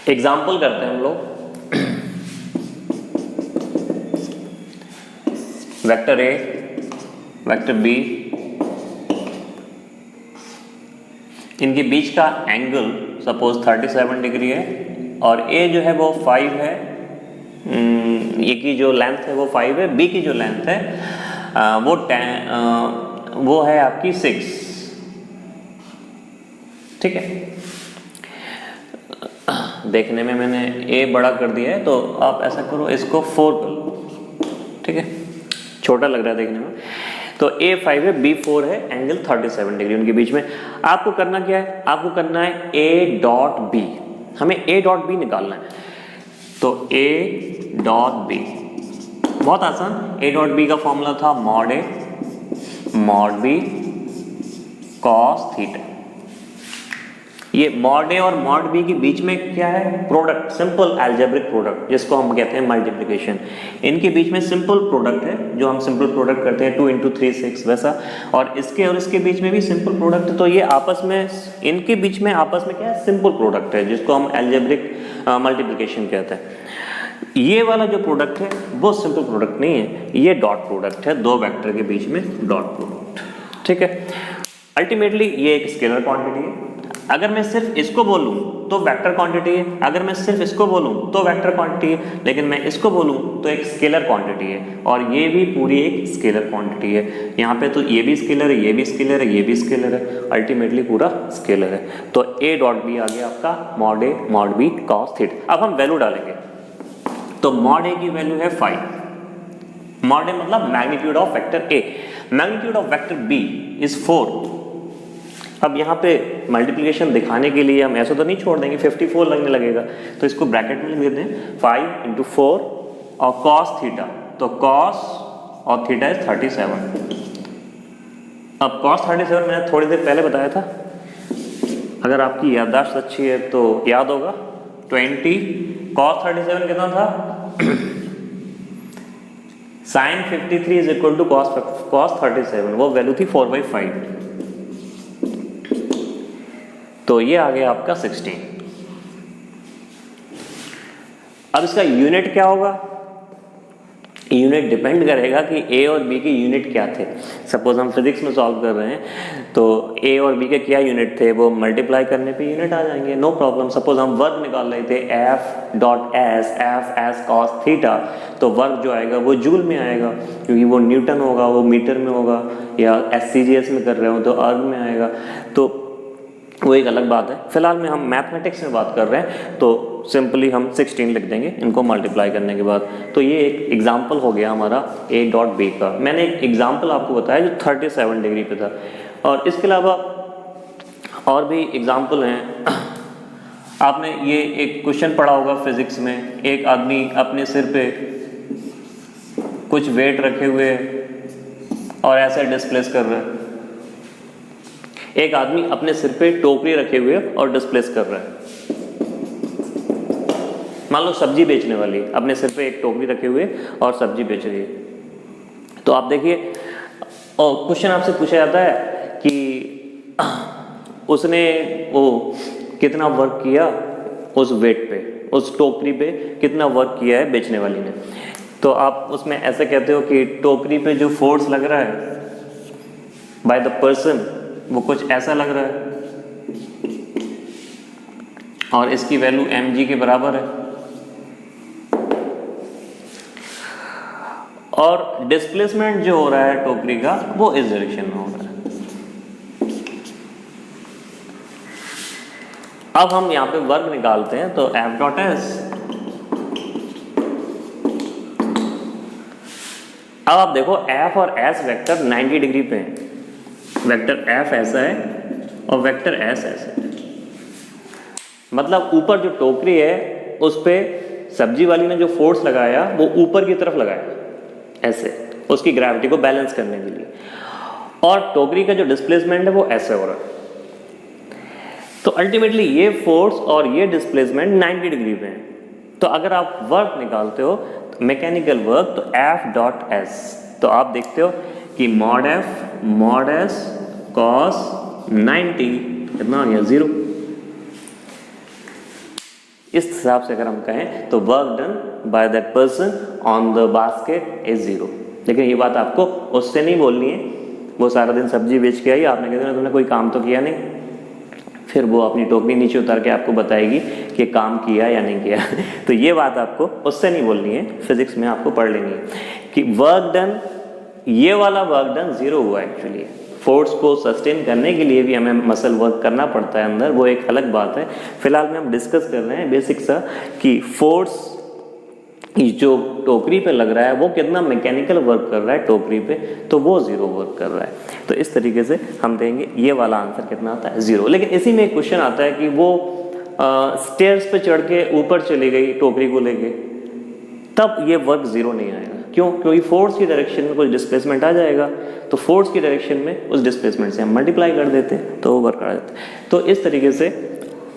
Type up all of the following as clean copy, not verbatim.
Example करते हैं हम लोग। वेक्टर ए, वेक्टर बी, इनके बीच का एंगल सपोज 37 डिग्री है और ए जो है वो 5 है, ए की जो लेंथ है वो 5 है, बी की जो लेंथ है वो है आपकी 6। ठीक है, देखने में मैंने ए बड़ा कर दिया है तो आप ऐसा करो, इसको 4 कर लो। ठीक है, छोटा लग रहा है देखने में। तो ए 5 है, बी 4 है, एंगल 37 डिग्री उनके बीच में। आपको करना क्या है, आपको करना है ए डॉट बी, हमें ए डॉट बी निकालना है। तो ए डॉट बी बहुत आसान, ए डॉट बी का फॉर्मूला था mod A mod B cos theta. ये मॉड ए और मॉड बी के बीच में क्या है, प्रोडक्ट, सिंपल अलजेब्रिक प्रोडक्ट जिसको हम कहते हैं मल्टीप्लिकेशन। इनके बीच में सिंपल प्रोडक्ट है, जो हम सिंपल प्रोडक्ट करते हैं 2 × 3 6 वैसा, और इसके और इसके बीच में भी सिंपल प्रोडक्ट है। तो ये आपस में, इनके बीच में आपस में क्या है, सिंपल प्रोडक्ट है जिसको हम अलजेब्रिक मल्टीप्लिकेशन कहते हैं। ये वाला जो प्रोडक्ट है वो सिंपल प्रोडक्ट नहीं है, ये डॉट प्रोडक्ट है, दो वेक्टर के बीच में डॉट प्रोडक्ट। ठीक है, अल्टीमेटली ये एक स्केलर क्वांटिटी है। अगर मैं सिर्फ इसको बोलूं तो वेक्टर क्वांटिटी है, अगर मैं सिर्फ इसको बोलूं तो वेक्टर क्वांटिटी है, लेकिन मैं इसको बोलूं तो एक स्केलर क्वांटिटी है, और ये भी पूरी एक स्केलर क्वांटिटी है। यहाँ पे तो ये भी स्केलर है, ये भी स्केलर है, ये भी स्केलर है, अल्टीमेटली पूरा स्केलर है। तो ए डॉट बी आ गया आपका mod A mod B cos theta. अब हम वैल्यू डालेंगे, तो मॉड ए की वैल्यू है 5, मॉड ए मतलब magnitude of vector A, magnitude of vector B is 4। अब यहाँ पे मल्टीप्लिकेशन दिखाने के लिए हम ऐसा तो नहीं छोड़ देंगे, 54 लगने लगेगा, तो इसको ब्रैकेट में लिख देते हैं 5 × 4 और cos थीटा, तो cos और थीटा इज 37। अब cos 37 मैंने थोड़ी देर पहले बताया था, अगर आपकी याददाश्त अच्छी है तो याद होगा 20, cos 37 कितना था sin 53 is equal to cos 37, वो वैल्यू थी 4/5, तो ये आ गया आपका 16। अब इसका यूनिट क्या होगा, यूनिट डिपेंड करेगा कि ए और बी के यूनिट क्या थे। सपोज हम फिजिक्स में सॉल्व कर रहे हैं तो ए और बी के क्या यूनिट थे, वो मल्टीप्लाई करने पे यूनिट आ जाएंगे, नो प्रॉब्लम। सपोज हम वर्ग निकाल रहे थे F dot S, F S cos theta, तो वर्ग जो आएगा वो जूल में आएगा, क्योंकि वो न्यूटन होगा, वो मीटर में होगा, या SCGS में कर रहे हो तो अर्ग में आएगा, तो वो एक अलग बात है। फिलहाल में हम मैथमेटिक्स में बात कर रहे हैं, तो सिंपली हम 16 लिख देंगे इनको मल्टीप्लाई करने के बाद। तो ये एक एग्जाम्पल हो गया हमारा ए डॉट बी का। मैंने एक एग्जाम्पल आपको बताया जो 37 डिग्री पे था, और इसके अलावा और भी एग्जाम्पल हैं। आपने ये एक क्वेश्चन पढ़ा होगा फिजिक्स में, एक आदमी अपने सिर पे कुछ वेट रखे हुए और ऐसे डिस्प्लेस कर रहा है, एक आदमी अपने सिर पे टोकरी रखे हुए और डिस्प्लेस कर रहा है। मान लो सब्जी बेचने वाली अपने सिर पे एक टोकरी रखे हुए और सब्जी बेच रही है, तो आप देखिए, और क्वेश्चन आपसे पूछा जाता है कि उसने वो कितना वर्क किया उस वेट पे, उस टोकरी पे कितना वर्क किया है बेचने वाली ने। तो आप उसमें ऐसे कहते हो कि टोकरी पे जो फोर्स लग रहा है बाय द पर्सन वो कुछ ऐसा लग रहा है, और इसकी वैल्यू mg के बराबर है, और डिस्प्लेसमेंट जो हो रहा है टोकरी का वो इस डायरेक्शन में हो रहा है। अब हम यहाँ पे वर्ग निकालते हैं, तो f डॉट एस, अब आप देखो f और s वेक्टर 90 डिग्री पे हैं, वेक्टर f ऐसा है और वेक्टर s ऐसा है, मतलब ऊपर जो टोकरी है उस पे सब्जी वाली ने जो फोर्स लगाया वो ऊपर की तरफ लगाया ऐसे, उसकी ग्रेविटी को बैलेंस करने के लिए, और टोकरी का जो डिस्प्लेसमेंट है वो ऐसे हो रहा है। तो अल्टीमेटली ये फोर्स और ये डिस्प्लेसमेंट 90 डिग्री पे है। तो अगर आप वर्क निकालते हो मैकेनिकल वर्क, तो f डॉट s, तो आप देखते हो कि mod f mod s cos 90 कितना आ गया 0। इस हिसाब से अगर हम कहें तो work done by that person on the basket is 0। लेकिन ये बात आपको उससे नहीं बोलनी है, वो सारा दिन सब्जी बेच के आई, आपने कहते तुमने कोई काम तो किया नहीं, फिर वो अपनी टोकरी नीचे उतार के आपको बताएगी कि काम किया या नहीं किया तो ये बात आपको उससे नहीं बोलनी है, फिजिक्स में आपको पढ़ लेनी है कि वर्क डन, ये वाला वर्क डन 0 हुआ एक्चुअली। फोर्स को सस्टेन करने के लिए भी हमें मसल वर्क करना पड़ता है अंदर, वो एक अलग बात है। फिलहाल में हम डिस्कस कर रहे हैं बेसिक सा कि फोर्स जो टोकरी पे लग रहा है वो कितना मैकेनिकल वर्क कर रहा है टोकरी पे, तो वो 0 वर्क कर रहा है। तो इस तरीके से हम देंगे ये वाला आंसर कितना आता है 0। लेकिन इसी में एक क्वेश्चन आता है कि वो स्टेयर्स पे चढ़ के ऊपर चली गई टोकरी को लेके, तब ये वर्क 0 नहीं आएगा। क्यों? क्योंकि फोर्स की डायरेक्शन में कुछ डिस्प्लेसमेंट आ जाएगा, तो फोर्स की डायरेक्शन में उस डिस्प्लेसमेंट से हम मल्टीप्लाई कर देते हैं तो वो वर्क आ जाता है। तो इस तरीके से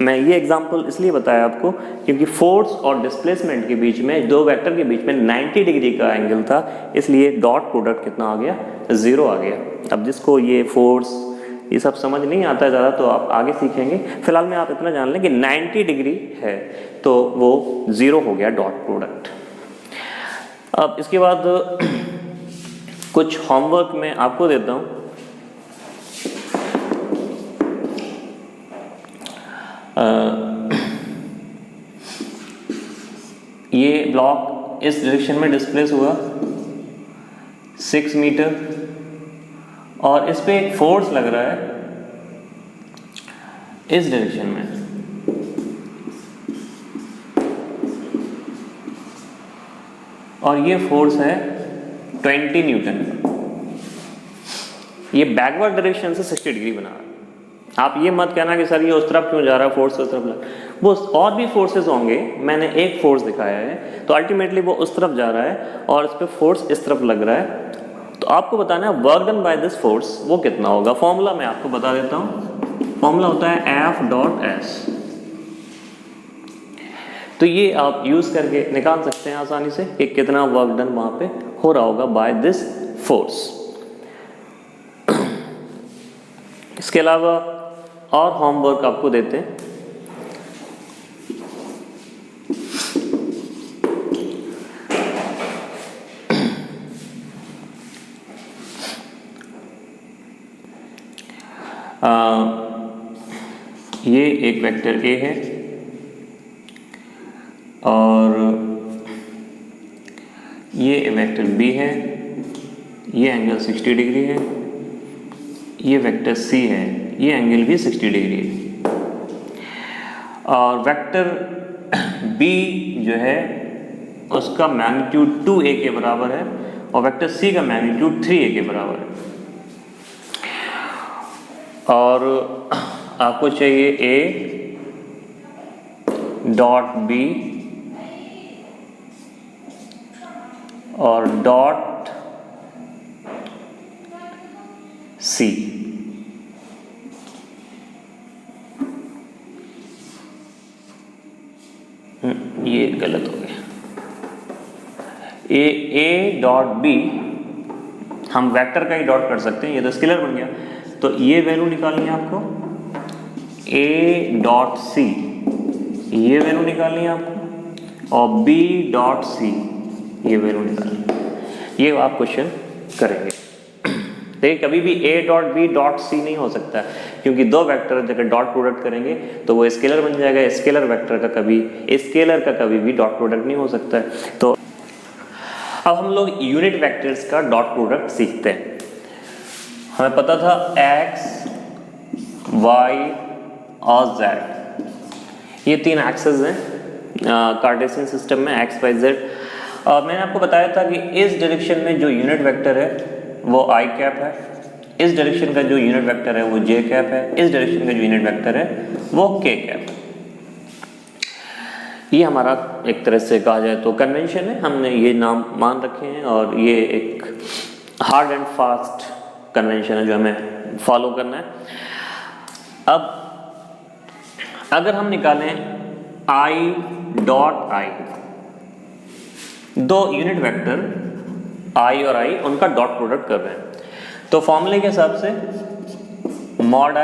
मैं ये एग्जांपल इसलिए बताया आपको क्योंकि फोर्स और डिस्प्लेसमेंट के बीच में, दो वेक्टर के बीच में 90 डिग्री का एंगल था, इसलिए डॉट प्रोडक्ट कितना आ गया 0 आ गया। अब जिसको ये फोर्स ये सब समझ नहीं आता है ज़्यादा तो आप आगे सीखेंगे, फिलहाल में आप इतना जान लें कि 90 डिग्री है तो वो 0 हो गया डॉट प्रोडक्ट। अब इसके बाद कुछ होमवर्क मैं आपको देता हूँ। ये ब्लॉक इस डायरेक्शन में डिस्प्लेस हुआ 6 मीटर और इस पे एक फोर्स लग रहा है इस डायरेक्शन में, और ये फोर्स है 20 न्यूटन। ये बैकवर्ड डायरेक्शन से 60 डिग्री बना रहा है। आप ये मत कहना कि सर ये उस तरफ क्यों जा रहा है, फोर्स उस तरफ वो और भी फोर्सेस होंगे, मैंने एक फोर्स दिखाया है तो अल्टीमेटली वो उस तरफ जा रहा है और इस पे फोर्स इस तरफ लग रहा है। तो आपको बताना है work done by this force वो कितना होगा। फॉर्मूला मैं आपको बता देता हूँ, फॉर्मूला होता है F.S। तो ये आप यूज करके निकाल सकते हैं आसानी से कि कितना वर्क डन वहां पे हो रहा होगा बाय दिस फोर्स। इसके अलावा और होमवर्क आपको देते हैं। ये एक वेक्टर A है और ये वेक्टर B है, ये एंगल 60 डिग्री है, ये वेक्टर C है, ये एंगल भी 60 डिग्री है, और वेक्टर B जो है उसका मैग्नीट्यूड 2a के बराबर है और वेक्टर C का मैग्नीट्यूड 3a के बराबर है। और आपको चाहिए A डॉट B और डॉट C। ये गलत हो गया। A डॉट B हम वेक्टर का ही डॉट कर सकते हैं, ये तो स्केलर बन गया, तो ये वैल्यू निकालनी है आपको। A डॉट C ये वैल्यू निकालनी है आपको और B डॉट C ये वैल्यू निकालनी है। ये आप क्वेश्चन करेंगे। देखिए कभी भी A dot B dot C नहीं हो सकता क्योंकि दो वेक्टर जब डॉट प्रोडक्ट करेंगे तो वो स्केलर बन जाएगा। स्केलर वेक्टर का कभी भी डॉट प्रोडक्ट नहीं हो सकता है। तो अब हम लोग यूनिट वेक्टर्स का डॉट प्रोडक्ट सीखते हैं। हमें पता था x, y और z ये तीन एक्सेस हैं कार्टेशियन सिस्टम में, x, y, z। मैंने आपको बताया था कि इस डायरेक्शन में जो यूनिट वेक्टर है वो i कैप है, इस डायरेक्शन का जो यूनिट वेक्टर है वो j कैप है, इस डायरेक्शन का जो यूनिट वेक्टर है वो k कैप है। ये हमारा एक तरह से कहा जाए तो कन्वेंशन है, हमने ये नाम मान रखे हैं और ये एक हार्ड एंड फास्ट कन्वेंशन है जो हमें फॉलो करना है। अब अगर हम निकालें i डॉट i, दो यूनिट वेक्टर i और i उनका डॉट प्रोडक्ट कर रहे हैं, तो फॉर्मूले के हिसाब से mod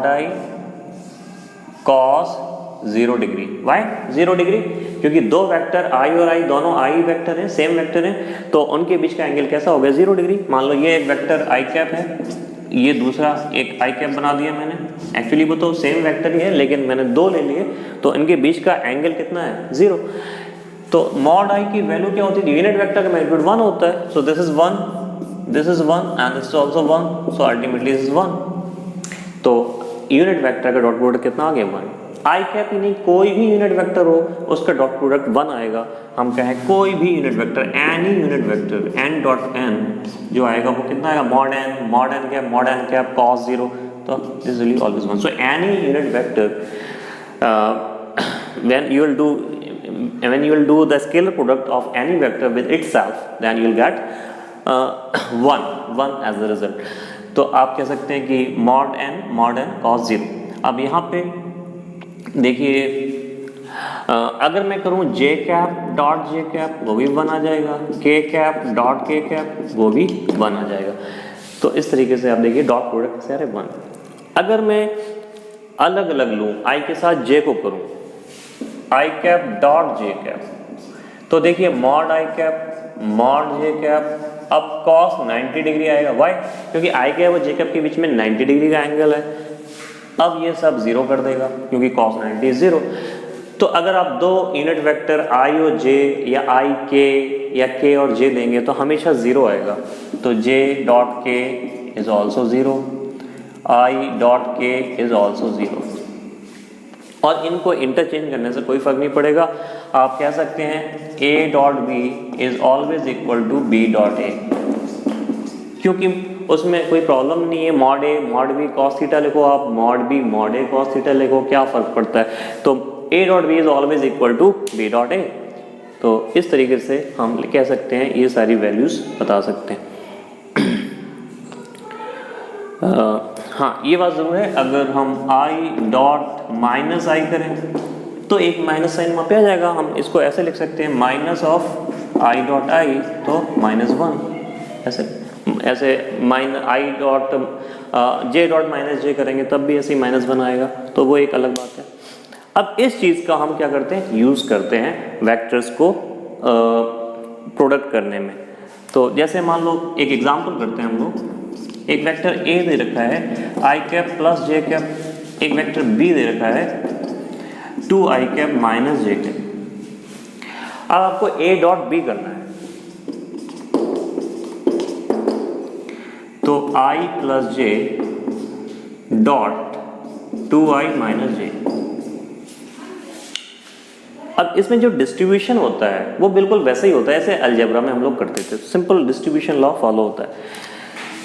i cos 0 degree. Why 0 degree? क्योंकि दो वेक्टर आई और आई दोनों आई वेक्टर हैं, सेम वेक्टर हैं, तो उनके बीच का एंगल कैसा हो गया? 0 डिग्री। मान लो ये एक वेक्टर आई कैप है, ये दूसरा एक आई कैप बना दिया मैंने। एक्चुअली वो तो सेम वेक्टर ही है, लेकिन मैंने दो ले लिए, तो इनके बीच का एंगल कितना है? 0। तो मॉड आई की वैल्यू क्या होती है? यूनिट वेक्टर का मैग्नीट्यूड 1 होता है। So this is 1, this is 1 and this is also 1, so ultimately this is 1। तो यूनिट वेक्टर का डॉट प्रोडक्ट कितना आ गया? 1। आई कैप ही नहीं, कोई भी यूनिट वेक्टर हो उसका डॉट प्रोडक्ट 1 आएगा। हम कहें कोई भी unit vector, any unit vector n dot n जो आएगा वो कितना आएगा? मॉड n कैप cos 0, तो this will always 1। So any unit vector when you will do the scalar product of any vector with itself, then you will get 1 as the result. तो आप कह सकते हैं कि mod n cos 0। अब यहाँ पे देखिए, अगर मैं करूँ j cap dot j cap, वो भी 1 आ जाएगा, k cap dot k cap, वो भी 1 आ जाएगा। तो इस तरीके से आप देखिए डॉट प्रोडक्ट से आ रहे 1। अगर मैं अलग अलग लूँ, i के साथ j को करूँ, आई कैप डॉट जे कैप, तो देखिए मॉड आई कैप मॉड जे कैप, अब cos 90 डिग्री आएगा। वाई? क्योंकि आई कैप और जे कैप के बीच में 90 डिग्री का एंगल है। अब ये सब 0 कर देगा क्योंकि cos 90 इज 0। तो अगर आप दो यूनिट वेक्टर आई और जे या आई के या के और जे देंगे तो हमेशा 0 आएगा। तो j डॉट के इज ऑल्सो 0, आई डॉट के इज ऑल्सो 0, और इनको इंटरचेंज करने से कोई फर्क नहीं पड़ेगा। आप कह सकते हैं a dot B is always equal to b dot a, क्योंकि उसमें कोई प्रॉब्लम नहीं है। Mod a mod b cos theta लिखो, आप mod b mod a cos theta लिखो, क्या फर्क पड़ता है? तो a dot b is always equal to b dot a। तो इस तरीके से हम कह सकते हैं, ये सारी वैल्यूज बता सकते हैं। हाँ, ये बात ज़रूर है, अगर हम i डॉट माइनस आई करें तो एक माइनस साइन वहाँ पे आ जाएगा। हम इसको ऐसे लिख सकते हैं minus of i dot I, तो -1। ऐसे I dot J dot minus J करेंगे तब भी ऐसे ही -1 आएगा, तो वो एक अलग बात है। अब इस चीज़ का हम क्या करते हैं? यूज़ करते हैं वेक्टर्स को प्रोडक्ट करने में। तो जैसे मान लो एक एग्जांपल करते हैं हम लोग। एक वेक्टर a दे रखा है I cap plus J cap, एक वेक्टर b दे रखा है 2 I cap minus J cap. अब आपको a डॉट b करना है, तो i plus J dot 2i minus J. अब इसमें जो डिस्ट्रीब्यूशन होता है वो बिल्कुल वैसा ही होता है जैसे अलजेब्रा में हम लोग करते थे, सिंपल डिस्ट्रीब्यूशन लॉ फॉलो होता है।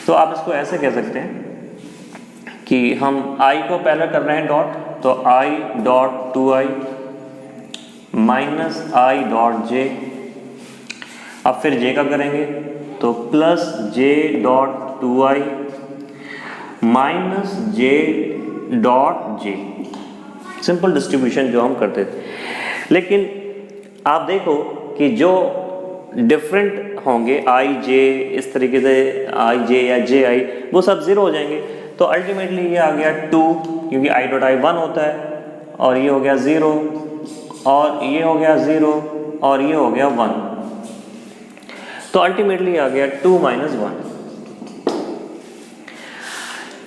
तो आप इसको ऐसे कह सकते हैं कि हम i को पहले कर रहे हैं डॉट, तो i dot 2i minus i dot j। अब फिर j का करेंगे तो plus j dot 2i minus j dot j। Simple distribution जो हम करते थे। लेकिन आप देखो कि जो डिफरेंट होंगे i j, इस तरीके से i j या j i, वो सब 0 हो जाएंगे। तो अल्टीमेटली ये आ गया 2, क्योंकि i डॉट i 1 होता है, और ये हो गया 0, और ये हो गया 0, और ये हो गया 1। तो अल्टीमेटली आ गया 2 माइनस 1।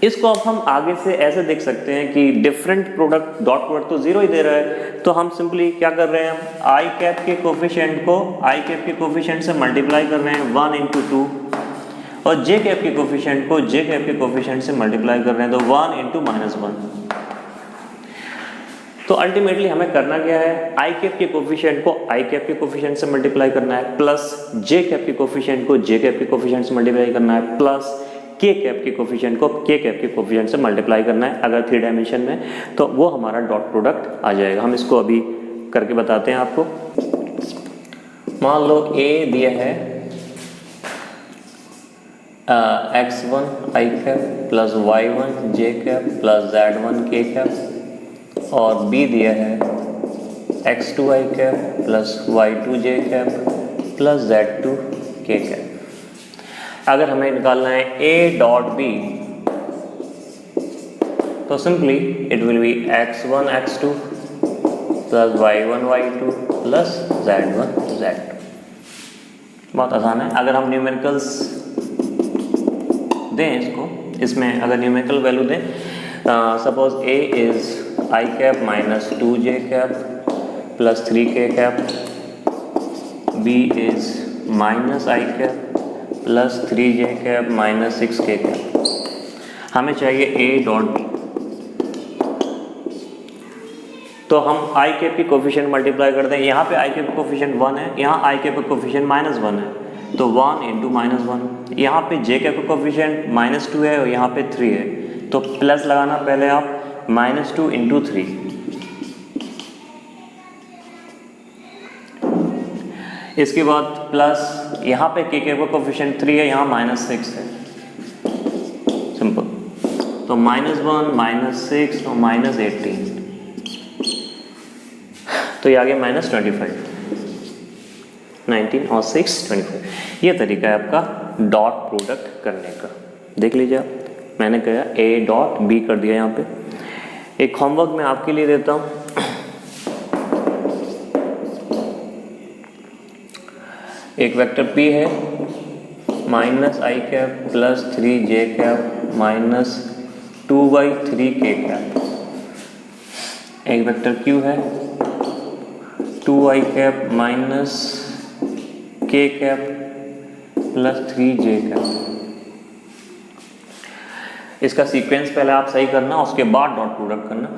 इसको अब हम आगे से ऐसे देख सकते हैं कि डिफरेंट प्रोडक्ट डॉट प्रोडक्ट तो 0 ही दे रहा है, तो हम सिंपली क्या कर रहे हैं? हम आई कैप के कोफिशिएंट को आई कैप के कोफिशिएंट से मल्टीप्लाई कर रहे हैं 1 इंटू 2, और जे कैप के कोफिशिएंट को जे कैप के कोफिशिएंट से मल्टीप्लाई कर रहे हैं, तो 1 इंटू -1। तो अल्टीमेटली हमें करना क्या है? आई कैप के कोफिशिएंट को आई कैप के कोफिशिएंट से मल्टीप्लाई करना है, प्लस जे कैप के कोफिशिएंट को जे कैप के कोफिशिएंट से मल्टीप्लाई करना है, प्लस के कैप के कोफिशिएंट को के कैप के कोफिशिएंट से मल्टीप्लाई करना है अगर 3 डायमेंशन में, तो वो हमारा डॉट प्रोडक्ट आ जाएगा। हम इसको अभी करके बताते हैं आपको। मान लो a दिया है x1 आई कैप प्लस y1 जे कैप प्लस z1 के कैप, और b दिया है x2 आई कैप प्लस y2 जे कैप प्लस z2 के कैप। अगर हमें निकालना है a डॉट b, तो simply it will be x1 x2 plus y1 y2 plus z1 z2। बहुत आसान है। अगर हम न्यूमेरिकल्स दें इसको, इसमें अगर न्यूमेरिकल वैल्यू दें, suppose a is i cap minus 2j cap plus 3k cap, b is minus i cap plus 3j cap minus 6k cap. हमें चाहिए a डॉट b। तो हम i कैप की कोफिशिएंट मल्टीप्लाई कर दें। यहाँ पे i कैप का कोफिशिएंट 1 है, यहाँ i कैप का कोफिशिएंट -1 है, तो 1 इंटू -1। यहाँ पे j कैप का कोफिशिएंट -2 है और यहाँ पे 3 है, तो प्लस लगाना पहले आप -2 इंटू 3। इसके बाद प्लस यहाँ पे k कैप का कोफिशिएंट 3 है, यहाँ -6 है, सिंपल। तो -1 -6 और -18, तो ये आ गया -25। 19 और 6 25। ये तरीका है आपका डॉट प्रोडक्ट करने का। देख लीजिए आप, मैंने कहा a डॉट b कर दिया। यहाँ पे एक होमवर्क मैं आपके लिए देता हूँ। एक वेक्टर p है minus i cap plus 3j cap minus 2/3k cap. एक वेक्टर q है 2i cap minus k cap plus 3j cap. इसका सीक्वेंस पहले आप सही करना, उसके बाद डॉट प्रोडक्ट करना।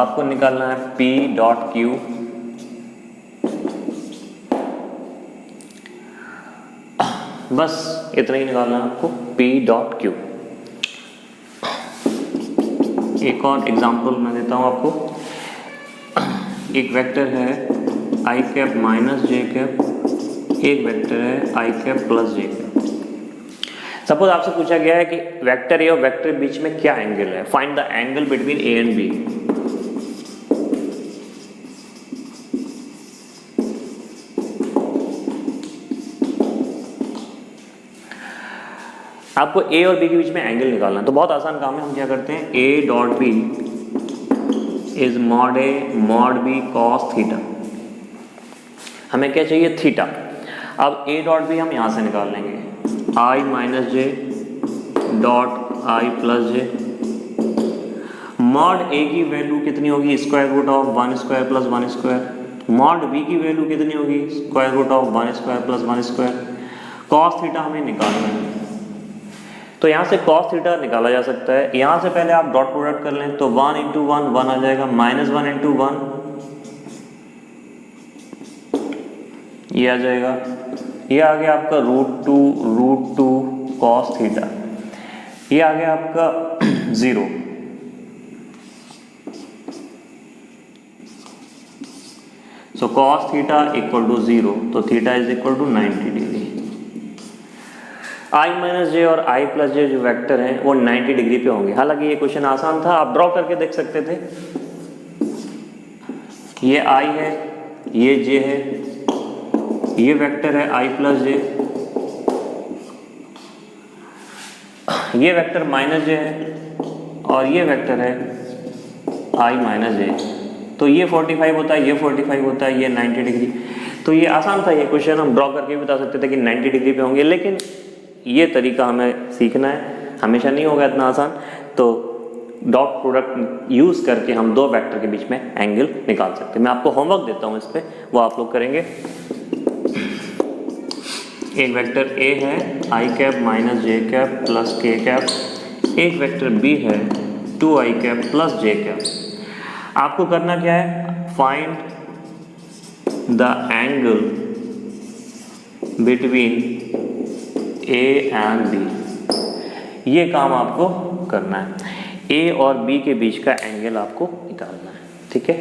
आपको निकालना है p डॉट q, बस इतना ही निकालना है आपको, p डॉट q। एक और एग्जांपल मैं देता हूँ आपको। एक वेक्टर है i cap minus j cap, एक वेक्टर है i cap plus j cap. Suppose आपसे पूछा गया है कि वेक्टर ए और वेक्टर के बीच में क्या एंगल है, find the angle between a and b। आपको a और b के बीच में एंगल निकालना है, तो बहुत आसान काम है। हम क्या करते हैं, a dot b is mod a mod b cos theta. हमें क्या चाहिए, थीटा। अब a डॉट b हम यहाँ से निकाल लेंगे, i minus j dot i plus j। Mod a की वैल्यू कितनी होगी, square root of 1 square plus 1 square. Mod b की वैल्यू कितनी होगी, square root of 1 square plus 1 square. Cos theta हमें निकालना है, तो यहाँ से कॉस थीटा निकाला जा सकता है। यहाँ से पहले आप डॉट प्रोडक्ट कर लें, तो 1 इंटू 1 1 आ जाएगा, -1 इंटू 1 ये आ जाएगा। ये आ गया आपका √2 कॉस थीटा। ये आ गया आपका 0। So cos theta equal to 0, तो theta is equal to 90 degree. i minus J और i प्लस जे जो वेक्टर हैं वो 90 डिग्री पे होंगे। हालांकि ये क्वेश्चन आसान था, आप ड्रॉ करके देख सकते थे। ये i है, ये j है, ये वेक्टर है i प्लस जे, ये वेक्टर माइनस जे है और ये वेक्टर है i माइनस जे। तो ये 45 होता है, ये 45 होता है, ये 90 डिग्री। तो ये आसान था, ये क्वेश्चन हम ड्रॉ करके बता सकते थे कि 90 डिग्री पे होंगे। लेकिन ये तरीका हमें सीखना है, हमेशा नहीं होगा इतना आसान। तो डॉट प्रोडक्ट यूज़ करके हम दो वेक्टर के बीच में एंगल निकाल सकते हैं। मैं आपको होमवर्क देता हूँ इस पर, वो आप लोग करेंगे। एक वेक्टर a है i cap minus J cap plus k cap. एक वेक्टर b है 2i cap plus j cap. आपको करना क्या है, find the angle between a and b। ये काम आपको करना है, a और b के बीच का एंगल आपको निकालना है, ठीक है।